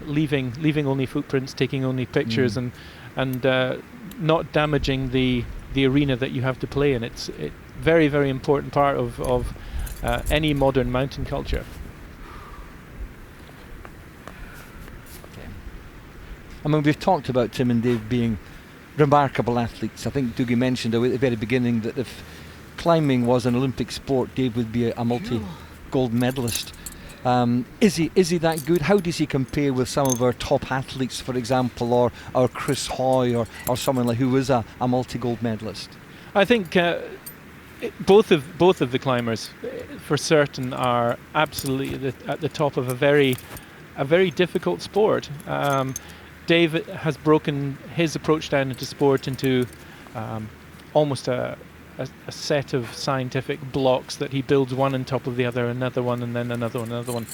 leaving only footprints, taking only pictures, and not damaging the arena that you have to play in. It's a very, very important part of any modern mountain culture. I mean, we've talked about Tim and Dave being remarkable athletes. I think Dougie mentioned at the very beginning that if climbing was an Olympic sport, Dave would be a multi-gold medalist. Is he that good? How does he compare with some of our top athletes, for example, or Chris Hoy or someone like who was a multi-gold medalist? I think both of the climbers, for certain, are absolutely at the top of a very difficult sport. Dave has broken his approach down into sport into almost a set of scientific blocks that he builds one on top of the other, another one, and then another one.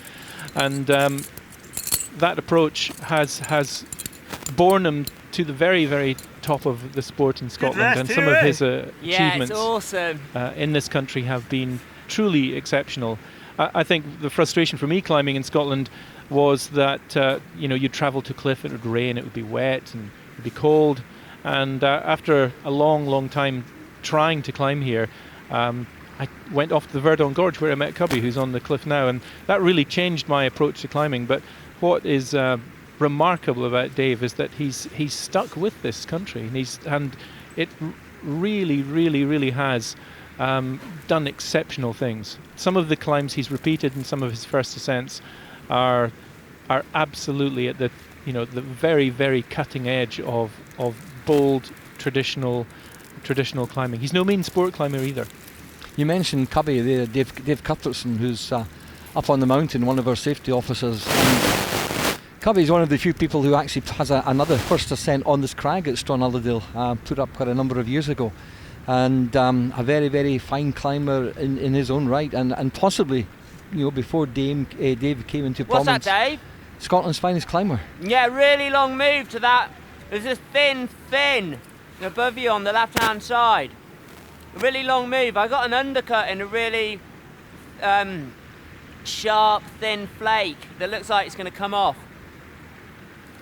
And that approach has borne him to the very, very top of the sport in Scotland, and some of his achievements in this country have been truly exceptional. I think the frustration for me climbing in Scotland was that you'd travel to cliff, it would rain, it would be wet, and it would be cold, and after a long time trying to climb here, I went off to the Verdon Gorge where I met Cubby, who's on the cliff now, and that really changed my approach to climbing. But what is remarkable about Dave is that he's stuck with this country, and it really has done exceptional things. Some of the climbs he's repeated and some of his first ascents are absolutely at the very, very cutting edge of bold traditional climbing. He's no mean sport climber either. You mentioned Cubby there, Dave Cuthbertson, who's up on the mountain, one of our safety officers. Cubby's one of the few people who actually has another first ascent on this crag at Sron Uladail, put up quite a number of years ago, and a very, very fine climber in his own right, and possibly, before Dave came into prominence. What's that, Dave? Scotland's finest climber. Yeah, really long move to that. There's this thin above you on the left-hand side. A really long move. I got an undercut in a really sharp, thin flake that looks like it's going to come off.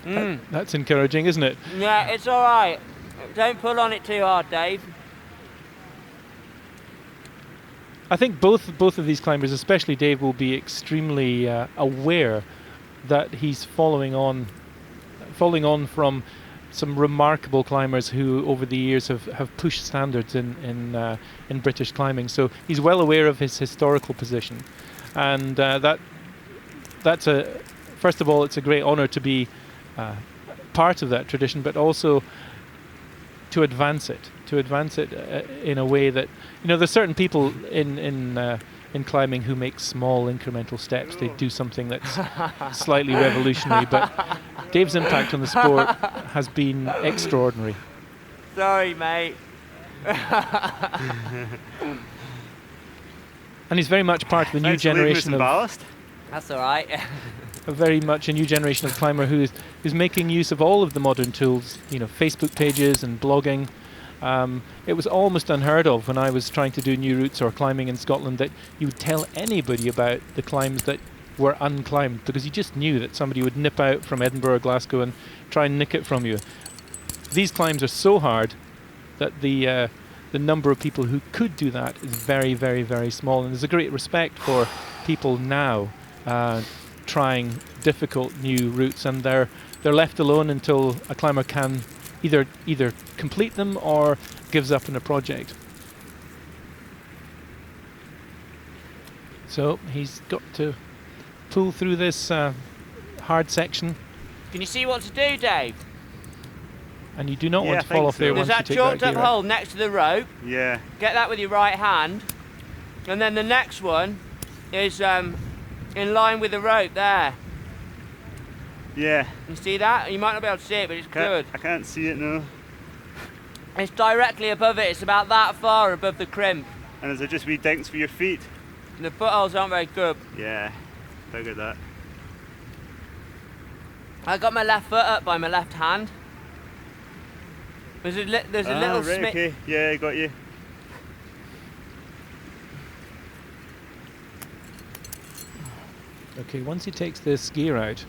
That's encouraging, isn't it? Yeah, it's all right. Don't pull on it too hard, Dave. I think both of these climbers, especially Dave, will be extremely aware that he's following on from some remarkable climbers who over the years have pushed standards in British climbing. So he's well aware of his historical position, and that's first of all, it's a great honour to be part of that tradition, but also to advance it in a way that, there's certain people in climbing who make small incremental steps. They do something that's slightly revolutionary, but Dave's impact on the sport has been extraordinary. Sorry, mate. And he's very much part of the new generation of ballast. That's all right. Very much a new generation of climber who's making use of all of the modern tools, Facebook pages and blogging. It was almost unheard of when I was trying to do new routes or climbing in Scotland that you would tell anybody about the climbs that were unclimbed, because you just knew that somebody would nip out from Edinburgh or Glasgow and try and nick it from you. These climbs are so hard that the number of people who could do that is very, very, very small, and there's a great respect for people now trying difficult new routes, and they're they're left alone until a climber can either complete them or gives up on a project. So he's got to pull through this hard section, Can you see what to do, Dave? and you do not Yeah, want I to fall think off there so. once There's you that take chalked that up gear out. hole next to the rope. Yeah. Get that with your right hand. And then the next one is in line with the rope there. Yeah. You see that? You might not be able to see it, but it's good. I can't see it now. It's directly above it. It's about that far above the crimp. And is there just wee dinks for your feet? The footholds aren't very good. Yeah. Figured that. I got my left foot up by my left hand. There's a little right, okay. Yeah, I got you. Okay, once he takes this gear out,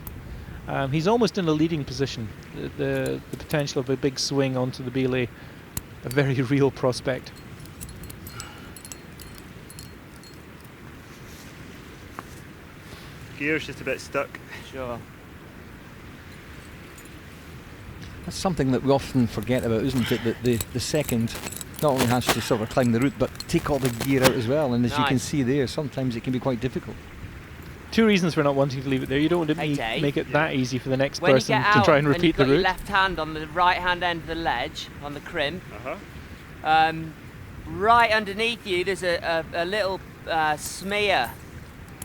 he's almost in a leading position. The potential of a big swing onto the belay, a very real prospect. Gear's just a bit stuck. Sure. That's something that we often forget about, isn't it? That the second not only has to sort of climb the route, but take all the gear out as well. And as you can Nice. see there, sometimes it can be quite difficult. Two reasons for not wanting to leave it there. You don't want to Hey, Dave. make it that easy for the next When you person get to out try and and repeat you've the got your route. left hand on the right hand end of the ledge on the crimp, Uh-huh. right underneath you there's a little smear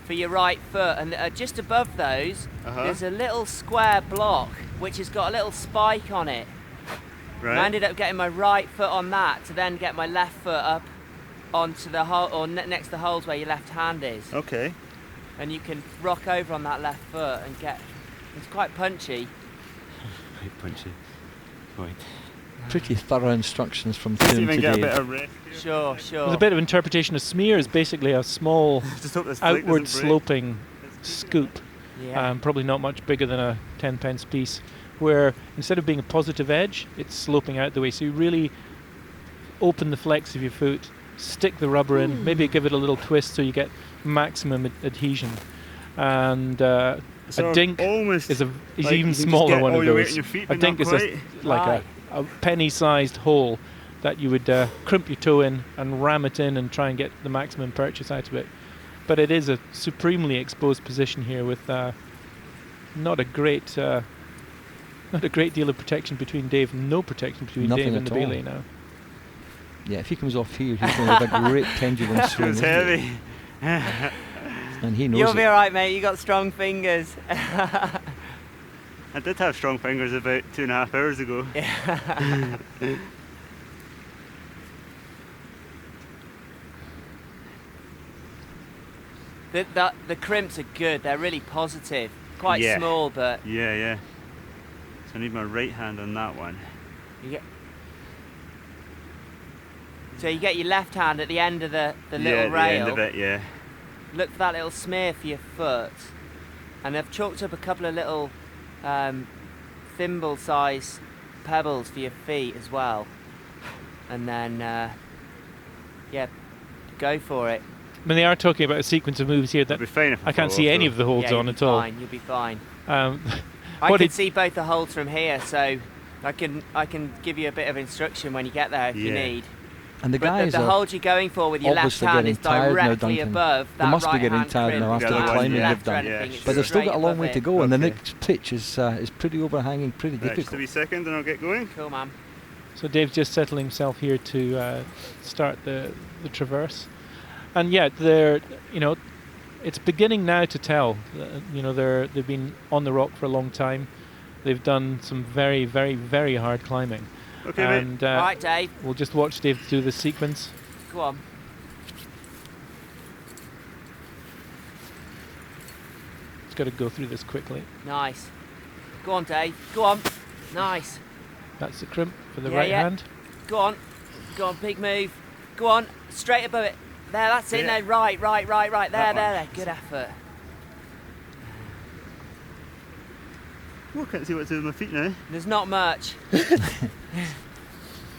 for your right foot, and just above those there's a little square block which has got a little spike on it. Right. And I ended up getting my right foot on that to then get my left foot up onto the hole, or next to the holes where your left hand is. Okay. And you can rock over on that left foot and get, it's quite punchy. Quite punchy. Right. Pretty thorough instructions from Let's Tim even get a today. bit of rest. Sure. There's a bit of interpretation. A smear is basically a small Just hope this flake outward doesn't break. sloping scoop, Yeah. probably not much bigger than a 10-pence piece, where instead of being a positive edge, it's sloping out the way. So you really open the flex of your foot, stick the rubber in, maybe give it a little twist so you get maximum adhesion. And a So dink almost is like even you can just smaller get one all of your weight those. in your feet, A but dink not is just quite. like Right. a penny-sized hole that you would crimp your toe in and ram it in and try and get the maximum purchase out of it. But it is a supremely exposed position here with not a great deal of protection between Dave, no protection between Nothing Dave and at the all. belay now. Yeah, if he comes off here, he's going to have a great pendulum It swing. was isn't it? heavy. And he knows You'll be it. alright, mate, you got strong fingers. I did have strong fingers about 2.5 hours ago. The crimps are good, they're really positive. Quite Yeah. small, but Yeah, yeah. So I need my right hand on that one. you get. So you get your left hand at the end of the Yeah, little at the rail. end of it, yeah. Look for that little smear for your foot. And I've chalked up a couple of little thimble-sized pebbles for your feet as well. And then, yeah, go for it. I mean, they are talking about a sequence of moves here that I'll be fine if I can't fall see off, any though. of the holds Yeah, on you'll at be all. fine, you'll be fine. Um, I what can it- see both the holds from here, so I can give you a bit of instruction when you get there if you Yeah. need. And the But guys the are hold you're going for with your left obviously hand getting is tired now, directly Duncan. above They that must be right getting hand tired now crimp. after the It's not climbing left they've or done. anything, Yeah, it's but they've still straight got a long above way it. to go, and the Okay. next pitch is pretty overhanging, pretty Right, just a difficult. wee second and I'll get going. Cool, man. So Dave's just settling himself here to start the traverse, and yeah, it's beginning now to tell. They've been on the rock for a long time. They've done some very, very, very hard climbing, Okay, mate. and All right, Dave, we'll just watch Dave do this sequence. go on. He's got to go through this quickly. Nice. Go on, Dave. Go on. Nice. That's the crimp for the Yeah, right yeah. hand. Go on. Go on, big move. Go on. Straight above it. There, that's it. Yeah. No, right. There, That there. one. Good effort. Oh, I can't see what to do with my feet now. There's not much.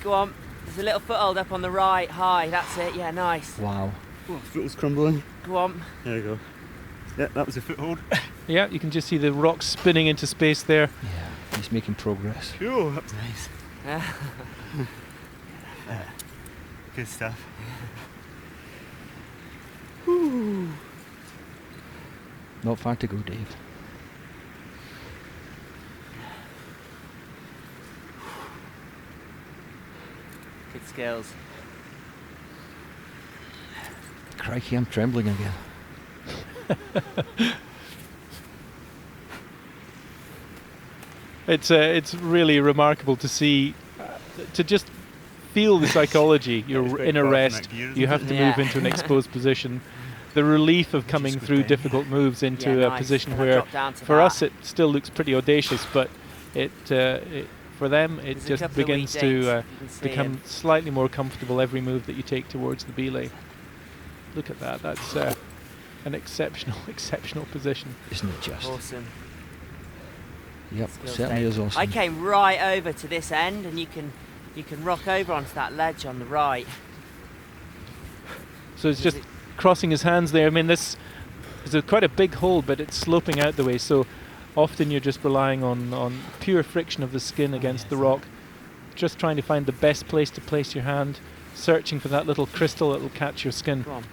Go on. There's a little foothold up on the right. High. That's it. Yeah, nice. Wow. Oh, foot was crumbling. Go on. There we go. Yeah, that was a foothold. Yeah, you can just see the rock spinning into space there. He's making progress. Cool. Nice. Good stuff. Not far to go, Dave. Good skills. Crikey, I'm trembling again. It's really remarkable to see, to just feel the psychology. You're very in a far from rest, that gear, you have to Yeah. move into an exposed position. The relief of coming through difficult moves into Yeah, a nice. position And I where, dropped down to for that. us, it still looks pretty audacious, but for them, it There's a just couple of begins wee to dinks, you can see become 'em. slightly more comfortable every move that you take towards the belay. Look at that, that's an exceptional position. Isn't it just? Awesome. Yep, Skills, certainly Dave. is awesome. I came right over to this end, and you can rock over onto that ledge on the right. So it's just crossing his hands there. I mean, this is quite a big hole, but it's sloping out the way. So often you're just relying on pure friction of the skin against the rock, just trying to find the best place to place your hand, searching for that little crystal that will catch your skin. Come on.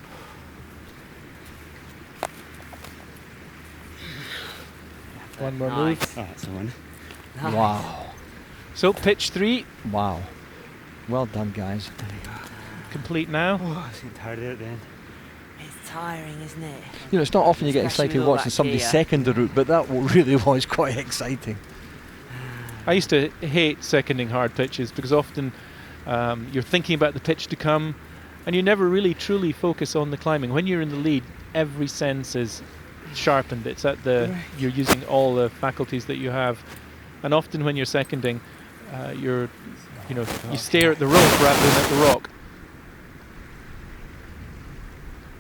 One more Nice. move. Oh, that's the one. Nice. Wow. So pitch 3, Wow. Well done, guys. complete now. Oh, I was getting tired of it then. It's tiring, isn't it? You know, it's not often you get Especially excited with all watching that somebody gear. second the route, but that really was quite exciting. I used to hate seconding hard pitches because often you're thinking about the pitch to come and you never really truly focus on the climbing. When you're in the lead, every sense is sharpened. It's at you're using all the faculties that you have. And often when you're seconding, you stare at the rope rather than at the rock.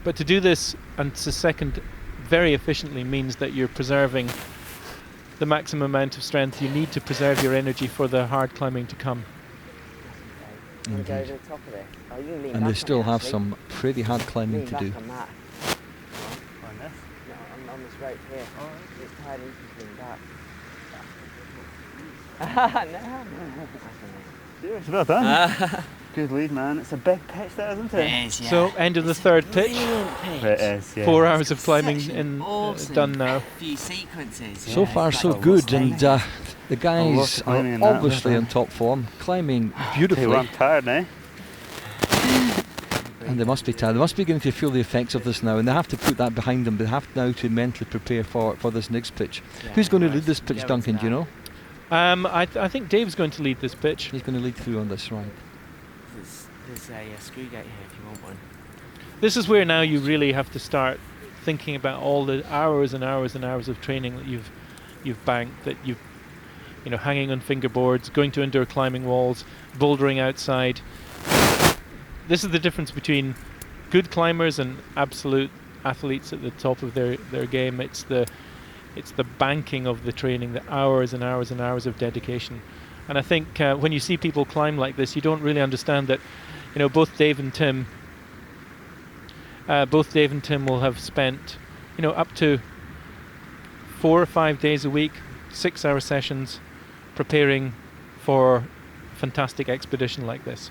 But to do this and to second very efficiently means that you're preserving the maximum amount of strength you need to preserve your energy for the hard climbing to come. You want to go over the top of it? Oh, you can lean And back they still on it, have actually. some pretty hard climbing Lean to back do. on that. On this? No, on this rope here. It's tired and you can lean back. It's well done. Good lead, man. It's a big pitch there, isn't it? It is, yeah. So end of the third pitch. Brilliant pitch. It is, yeah. 4 hours of Such climbing an awesome done now. few sequences. So yeah. far, It's so like good, what's and there? the guys of climbing are in that, obviously isn't in it? top form, climbing Hey, well, beautifully, I'm tired now. and they must be tired. They must be beginning to feel the effects of this now, and they have to put that behind them. They have now to mentally prepare for this next pitch. Yeah, Who's going to nice. lead this Go pitch, into Duncan? Do you that. know? I think Dave's going to lead this pitch. He's going to lead through on this, right? There's a screw gate here if you want one. This is where now you really have to start thinking about all the hours and hours and hours of training that you've banked, that you've hanging on fingerboards, going to indoor climbing walls, bouldering outside. This is the difference between good climbers and absolute athletes at the top of their game. It's the banking of the training, the hours and hours and hours of dedication. And I think when you see people climb like this, you don't really understand that, both Dave and Tim will have spent, up to 4 or 5 days a week, 6-hour sessions, preparing for a fantastic expedition like this.